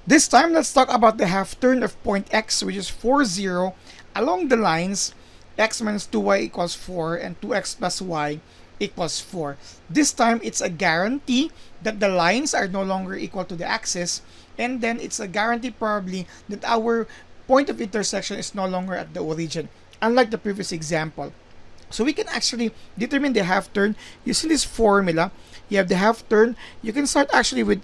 This time, let's talk about the half turn of point x, which is 4, 0, along the lines x minus 2y equals 4 and 2x plus y equals 4. This time, it's a guarantee that the lines are no longer equal to the axis, and then it's a guarantee probably that our point of intersection is no longer at the origin, unlike the previous example. So we can actually determine the half turn using this formula. You have the half turn. You can start actually with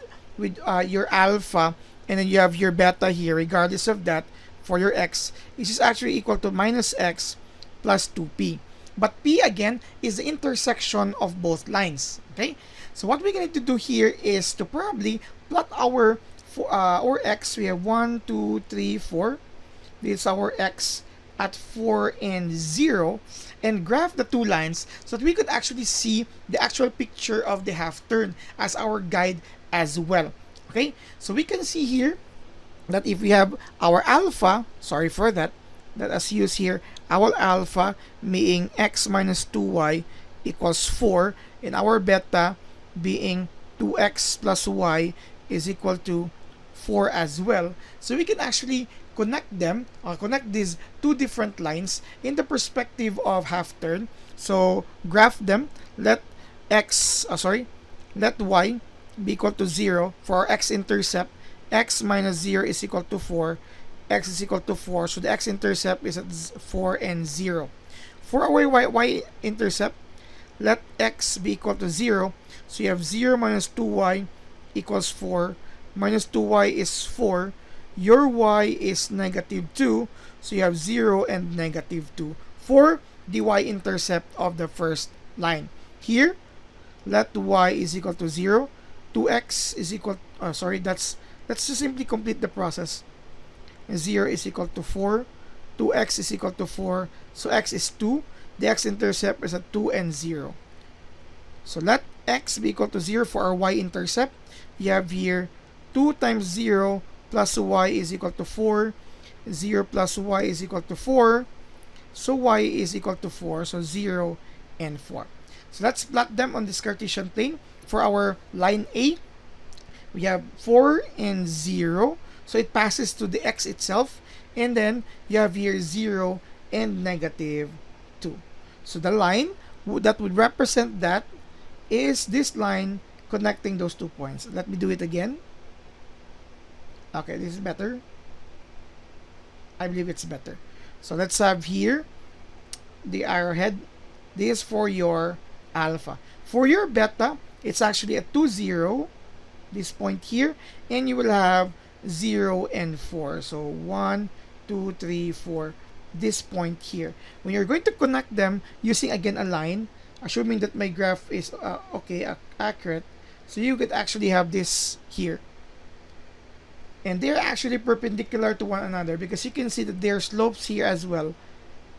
your alpha, and then you have your beta here. Regardless of that, for your x, this is actually equal to minus x plus 2p. But p again is the intersection of both lines. Okay. So what we're going to do here is to probably plot our x. We have 1, 2, 3, 4. This is our x at 4 and 0, and graph the two lines so that we could actually see the actual picture of the half turn as our guide as well. Okay, so we can see here that if we have our alpha, sorry for that, let us use here our alpha being x minus 2y equals 4, and our beta being 2x plus y is equal to 4 as well. So we can actually connect them, connect these two different lines in the perspective of half turn. So graph them. Let let y be equal to 0 for our x-intercept. X minus 0 is equal to 4. X is equal to 4. So the x-intercept is at 4 and 0. For our y-intercept, let x be equal to 0. So you have 0 minus 2y equals 4. Minus 2y is 4. Your y is negative 2. So you have 0 and negative 2 for the y-intercept of the first line. Here, let y is equal to 0. 2x is equal, let's just simply complete the process. 0 is equal to 4. 2x is equal to 4. So x is 2. The x-intercept is at 2 and 0. So let x be equal to 0 for our y-intercept. You have here 2 times 0 plus y is equal to 4. 0 plus y is equal to 4. So y is equal to 4. So 0 and 4. So let's plot them on this Cartesian plane. For our line A, we have 4 and 0. So it passes to the x itself. And then you have here 0 and negative 2. So the line that would represent that is this line connecting those 2 points. Let me do it again. Okay, this is better. I believe it's better. So let's have here the arrowhead. This is for your alpha. For your beta, it's actually a 2, 0, this point here, and you will have 0 and 4. So 1, 2, 3, 4, this point here. When you're going to connect them using again a line, assuming that my graph is accurate, so you could actually have this here. And they're actually perpendicular to one another because you can see that their slopes here as well,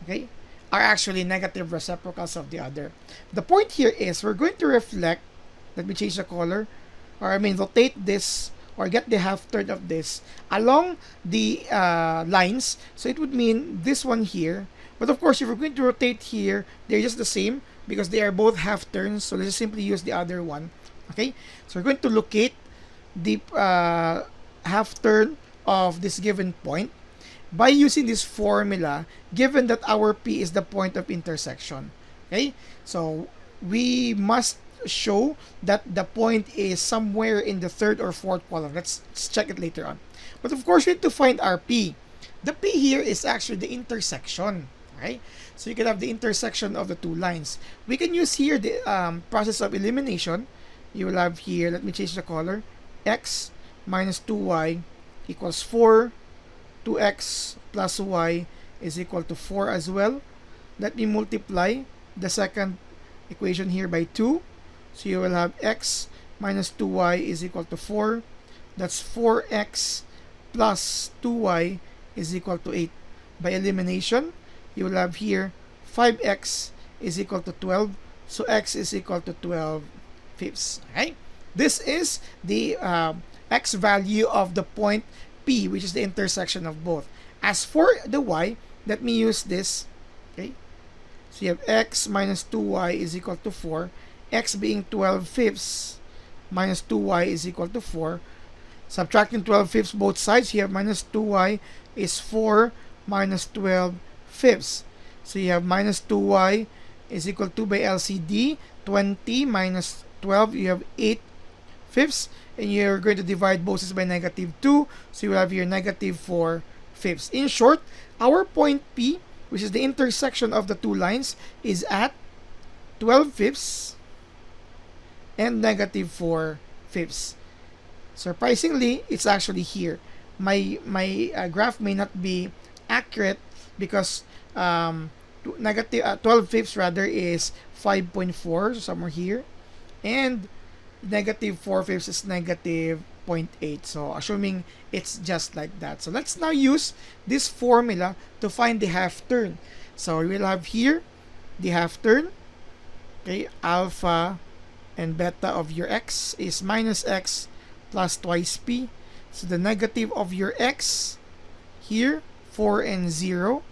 okay, are actually negative reciprocals of the other. The point here is we're going to reflect, let me change the color, or I mean rotate this or get the half turn of this along the lines. So it would mean this one here. But of course, if we're going to rotate here, they're just the same because they are both half turns. So let's just simply use the other one. Okay, so we're going to locate the half turn of this given point by using this formula, given that our P is the point of intersection. Okay, so we must show that the point is somewhere in the third or fourth column. Let's check it later on. But of course, we need to find our P. The P here is actually the intersection. Right? So you can have the intersection of the two lines. We can use here the process of elimination. You will have here, let me change the color, x minus 2y equals 4. 2x plus y is equal to 4 as well. Let me multiply the second equation here by 2. So you will have x minus 2y is equal to 4. That's 4x plus 2y is equal to 8. By elimination, you will have here 5x is equal to 12. So x is equal to 12 fifths. Okay? This is the x value of the point P, which is the intersection of both. As for the y, let me use this. Okay? So you have x minus 2y is equal to 4. X being 12 fifths minus 2y is equal to 4. Subtracting 12 fifths both sides, you have minus 2y is 4 minus 12 fifths. So you have minus 2y is equal to, by LCD, 20 minus 12, you have 8 fifths. And you're going to divide both sides by negative 2. So you will have here negative 4 fifths. In short, our point P, which is the intersection of the two lines, is at 12 fifths and negative 4 fifths. Surprisingly, it's actually here. My graph may not be accurate because negative 12 fifths rather is 5.4, so somewhere here, and negative 4 fifths is negative 0.8. So assuming it's just like that. So let's now use this formula to find the half turn. So we will have here the half turn. Okay, alpha and beta of your x is minus x plus twice p. So the negative of your x here, 4 and 0,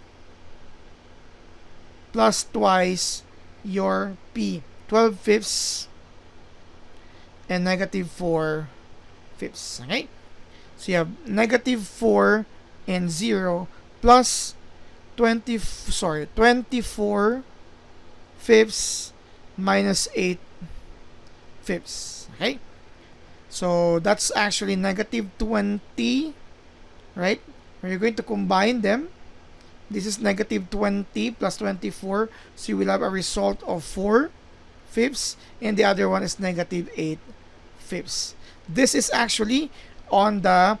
plus twice your p, 12 fifths and negative 4 fifths. Okay? So you have negative 4 and 0 plus 24 fifths minus 8 fifths. Okay? So that's actually negative 20, right? When you're going to combine them, this is negative 20 plus 24, so you will have a result of 4 fifths, and the other one is negative 8 fifths. This is actually on the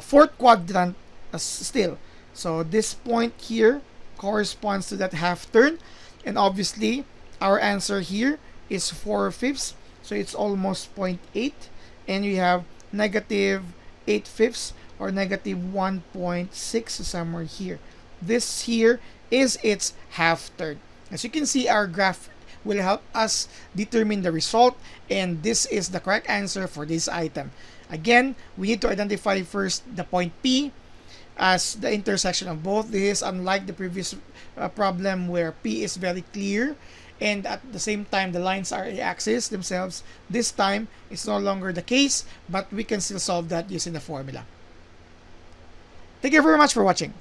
fourth quadrant still. So this point here corresponds to that half turn, and obviously our answer here is 4 fifths, so it's almost 0.8, and we have negative 8 fifths or negative 1.6 somewhere here. This here is its half turn. As you can see, our graph will help us determine the result, and this is the correct answer for this item. Again, we need to identify first the point P as the intersection of both. This is unlike the previous problem where P is very clear and at the same time the lines are axis themselves. This time it's no longer the case, but we can still solve that using the formula. Thank you very much for watching.